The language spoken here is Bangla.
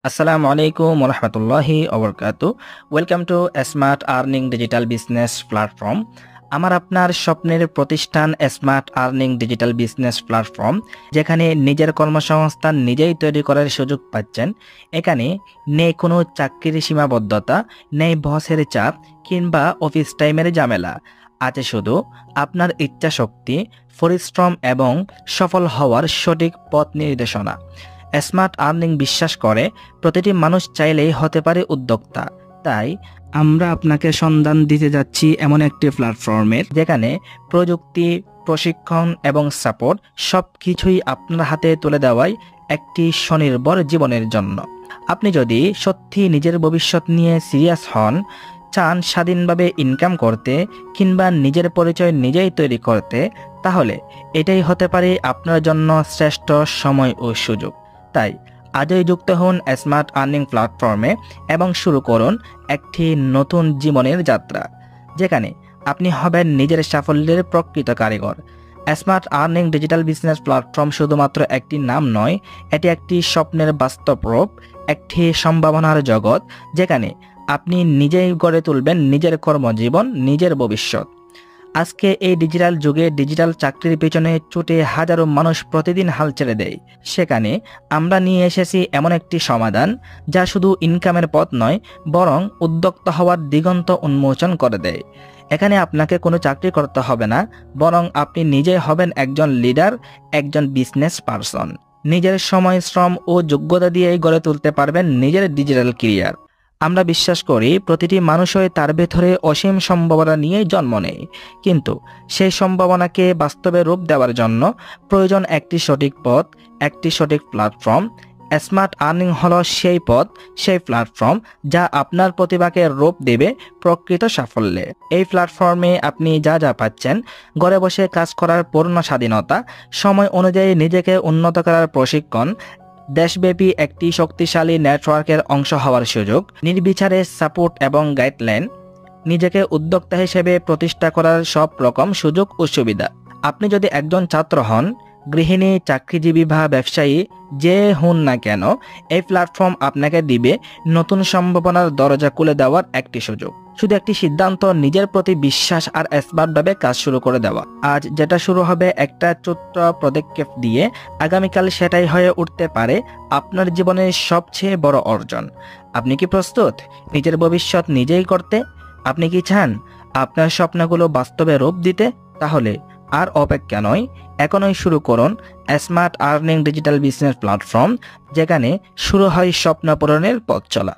আসসালামু আলাইকুম ওরহমতুল্লাহি ওবরকাতু। Welcome to Smart Earning Digital Business Platform. আমার আপনার স্বপ্নের প্রতিষ্ঠান Smart Earning Digital Business Platform, যেখানে নিজের কর্মসংস্থান নিজেই তৈরি করার সুযোগ পাচ্ছেন। এখানে নেই কোনো চাকরির সীমাবদ্ধতা, নেই বসের চাপ কিংবা অফিস টাইমের ঝামেলা। আছে শুধু আপনার ইচ্ছাশক্তি, পরিশ্রম এবং সফল হওয়ার সঠিক পথ নির্দেশনা। স্মার্ট আর্নিং বিশ্বাস করে প্রতিটি মানুষ চাইলেই হতে পারে উদ্যোক্তা। তাই আমরা আপনাকে সন্ধান দিতে যাচ্ছি এমন একটি প্ল্যাটফর্মের, যেখানে প্রযুক্তি, প্রশিক্ষণ এবং সাপোর্ট সব কিছুই আপনার হাতে তুলে দেওয়াই একটি স্বনির্ভর জীবনের জন্য। আপনি যদি সত্যি নিজের ভবিষ্যৎ নিয়ে সিরিয়াস হন, চান স্বাধীনভাবে ইনকাম করতে কিংবা নিজের পরিচয় নিজেই তৈরি করতে, তাহলে এটাই হতে পারে আপনার জন্য শ্রেষ্ঠ সময় ও সুযোগ। তাই আজই যুক্ত হন স্মার্ট আর্নিং প্ল্যাটফর্মে এবং শুরু করুন একটি নতুন জীবনের যাত্রা, যেখানে আপনি হবেন নিজের সাফল্যের প্রকৃত কারিগর। Smart Earning Digital Business platform শুধুমাত্র একটি নাম নয়, এটি একটি স্বপ্নের বাস্তব রূপ, একটি সম্ভাবনার জগৎ, যেখানে আপনি নিজেই গড়ে তুলবেন নিজের কর্মজীবন, নিজের ভবিষ্যৎ। আজকে এই ডিজিটাল যুগে ডিজিটাল চাকরির পেছনে ছুটে হাজারো মানুষ প্রতিদিন হাল ছেড়ে দেয়। সেখানে আমরা নিয়ে এসেছি এমন একটি সমাধান, যা শুধু ইনকামের পথ নয়, বরং উদ্যোক্তা হওয়ার দিগন্ত উন্মোচন করে দেয়। এখানে আপনাকে কোনো চাকরি করতে হবে না, বরং আপনি নিজেই হবেন একজন লিডার, একজন বিজনেস পারসন। নিজের সময়, শ্রম ও যোগ্যতা দিয়েই গড়ে তুলতে পারবেন নিজের ডিজিটাল ক্যারিয়ার। আমরা বিশ্বাস করি প্রতিটি মানুষই তার ভেতরে অসীম সম্ভাবনা নিয়ে জন্ম নেয়, কিন্তু সেই সম্ভাবনাকে বাস্তবে রূপ দেওয়ার জন্য প্রয়োজন একটি সঠিক পথ, একটি সঠিক প্ল্যাটফর্ম। স্মার্ট আর্নিং হলো সেই পথ, সেই প্ল্যাটফর্ম যা আপনার প্রতিভাকে রূপ দেবে প্রকৃত সাফল্যে। এই প্ল্যাটফর্মে আপনি যা যা পাচ্ছেন: ঘরে বসে কাজ করার পূর্ণ স্বাধীনতা, সময় অনুযায়ী নিজেকে উন্নত করার প্রশিক্ষণ, দেশব্যাপী একটি শক্তিশালী নেটওয়ার্কের অংশ হওয়ার সুযোগ, নির্বিচারে সাপোর্ট এবং গাইডলাইন, নিজেকে উদ্যোক্তা হিসেবে প্রতিষ্ঠা করার সব রকম সুযোগ ও সুবিধা। আপনি যদি একজন ছাত্র হন, গৃহিণী, চাকরিজীবী বা ব্যবসায়ী যে হন না কেন, এই প্ল্যাটফর্ম আপনাকে দিবে নতুন সম্ভাবনার দরজা খুলে দেওয়ার একটি সুযোগ। শুধু একটি সিদ্ধান্ত, নিজের প্রতি বিশ্বাস আর স্মার্টভাবে কাজ শুরু করে দেওয়া। আজ যেটা শুরু হবে একটা ছোট্ট পদক্ষেপ দিয়ে, আগামীকাল সেটাই হয়ে উঠতে পারে আপনার জীবনের সবচেয়ে বড় অর্জন। আপনি কি প্রস্তুত নিজের ভবিষ্যৎ নিজেই করতে? আপনি কি চান আপনার স্বপ্নগুলো বাস্তবে রূপ দিতে? তাহলে আর অপেক্ষা নয়, এখনই শুরু করুন smart Earning Digital Business Platform, যেখানে শুরু হয় স্বপ্ন পূরণের পথ চলা।